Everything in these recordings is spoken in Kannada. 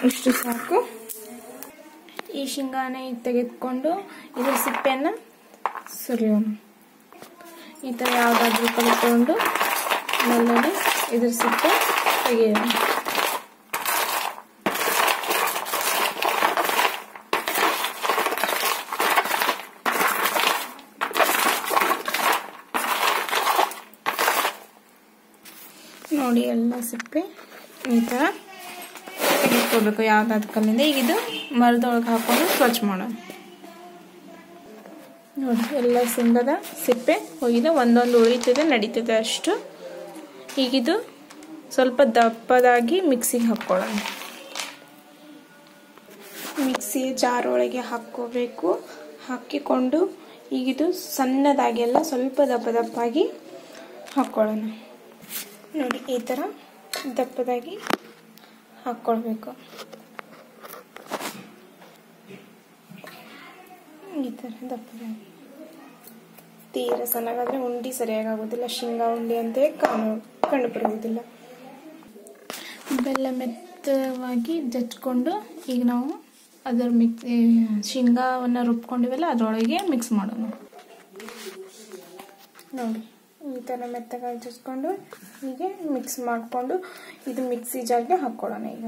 ಇಷ್ಟು ಸಾಕು. ಈ ಶೇಂಗಾನ ತೆಗೆದುಕೊಂಡು ಇದರ ಸಿಪ್ಪೆಯನ್ನು ಸುರಿಯೋಣ. ಈ ಥರ ಯಾವುದಾದ್ರೂ ಕಲ್ತ್ಕೊಂಡು ಮೆಲ್ಲನೆ ಇದ್ರ ಸಿಪ್ಪೆ ತೆಗೆಯೋಣ. ನೋಡಿ ಎಲ್ಲ ಸಿಪ್ಪೆ ಈ ಥರ ತೆಗೆದುಕೋಬೇಕು ಯಾವುದಾದ್ರೂ ಕಲ್ಲಿಂದ. ಈಗ ಇದು ಮರದೊಳಗೆ ಹಾಕೊಂಡು ಸ್ವಚ್ಛ ಮಾಡೋಣ. ನೋಡಿ ಎಲ್ಲ ಶೇಂಗಾದ ಸಿಪ್ಪೆ ಹೋಗಿದೆ, ಒಂದೊಂದು ಉಳಿತಿದೆ ನಡೀತಿದೆ ಅಷ್ಟು. ಈಗಿದು ಸ್ವಲ್ಪ ದಪ್ಪದಾಗಿ ಮಿಕ್ಸಿಗೆ ಹಾಕ್ಕೊಳ್ಳೋಣ. ಮಿಕ್ಸಿ ಜಾರ್ ಒಳಗೆ ಹಾಕ್ಕೋಬೇಕು. ಹಾಕಿಕೊಂಡು ಈಗಿದು ಸಣ್ಣದಾಗಿ ಎಲ್ಲ ಸ್ವಲ್ಪ ದಪ್ಪದಾಗಿ ಹಾಕ್ಕೊಳ್ಳೋಣ. ನೋಡಿ ಈ ಥರ ದಪ್ಪದಾಗಿ ಹಾಕ್ಕೊಳ್ಬೇಕು. ಈ ಥರ ದಪ್ಪದಾಗಿ. ತೀರ ಸಣ್ಣಗಾದರೆ ಉಂಡೆ ಸರಿಯಾಗಿ ಆಗೋದಿಲ್ಲ, ಶೇಂಗಾ ಉಂಡೆ ಅಂತ ಕಂಡು ಬರುವುದಿಲ್ಲ. ಬೆಲ್ಲ ಮೆತ್ತವಾಗಿ ಜಜ್ಕೊಂಡು ಈಗ ನಾವು ಅದರ ಶೇಂಗಾವನ್ನು ರುಬ್ಕೊಂಡಿವೆಲ್ಲ ಅದರೊಳಗೆ ಮಿಕ್ಸ್ ಮಾಡೋಣ. ನೋಡಿ ಈ ಥರ ಮೆತ್ತಗಾಗಿ ಜಜ್ಕೊಂಡು ಹೀಗೆ ಮಿಕ್ಸ್ ಮಾಡಿಕೊಂಡು ಇದು ಮಿಕ್ಸಿ ಜಾರ್ಗೆ ಹಾಕ್ಕೊಳ್ಳೋಣ. ಈಗ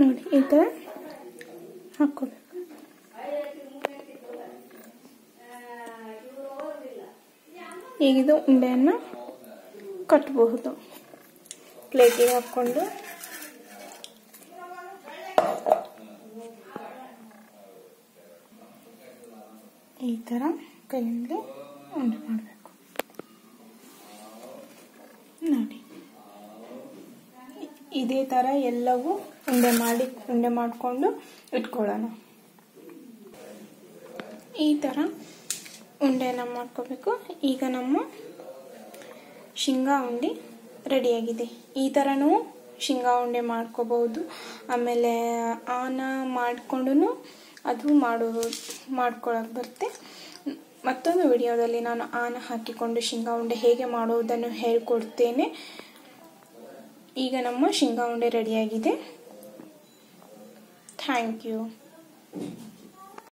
ನೋಡಿ ಈ ಥರ ಹಾಕ್ಕೋಬೇಕು. ಈಗಿದು ಉಂಡೆಯನ್ನು ಕಟ್ಟಬಹುದು. ಪ್ಲೇಟಿಗೆ ಹಾಕ್ಕೊಂಡು ಈ ಥರ ಕೈಯಲ್ಲಿ ಉಂಡೆ ಮಾಡಬೇಕು. ನೋಡಿ ಇದೇ ಥರ ಎಲ್ಲವೂ ಉಂಡೆ ಮಾಡಿಕೊಂಡು ಇಟ್ಕೊಳ್ಳೋಣ. ಈ ಥರ ಉಂಡೆನ ಮಾಡ್ಕೋಬೇಕು. ಈಗ ನಮ್ಮ ಶೇಂಗಾ ಉಂಡೆ ರೆಡಿಯಾಗಿದೆ. ಈ ಥರನೂ ಶೇಂಗಾ ಉಂಡೆ ಮಾಡ್ಕೋಬಹುದು. ಆಮೇಲೆ ಆನ ಮಾಡಿಕೊಂಡು ಅದು ಮಾಡ್ಕೊಳಕ್ಕೆ ಬರುತ್ತೆ. ಮತ್ತೊಂದು ವಿಡಿಯೋದಲ್ಲಿ ನಾನು ಆನ ಹಾಕಿಕೊಂಡು ಶೇಂಗಾ ಉಂಡೆ ಹೇಗೆ ಮಾಡುವುದನ್ನು ಹೇಳಿಕೊಡ್ತೇನೆ. ಈಗ ನಮ್ಮ ಶೇಂಗಾ ಉಂಡೆ ರೆಡಿಯಾಗಿದೆ. Thank you.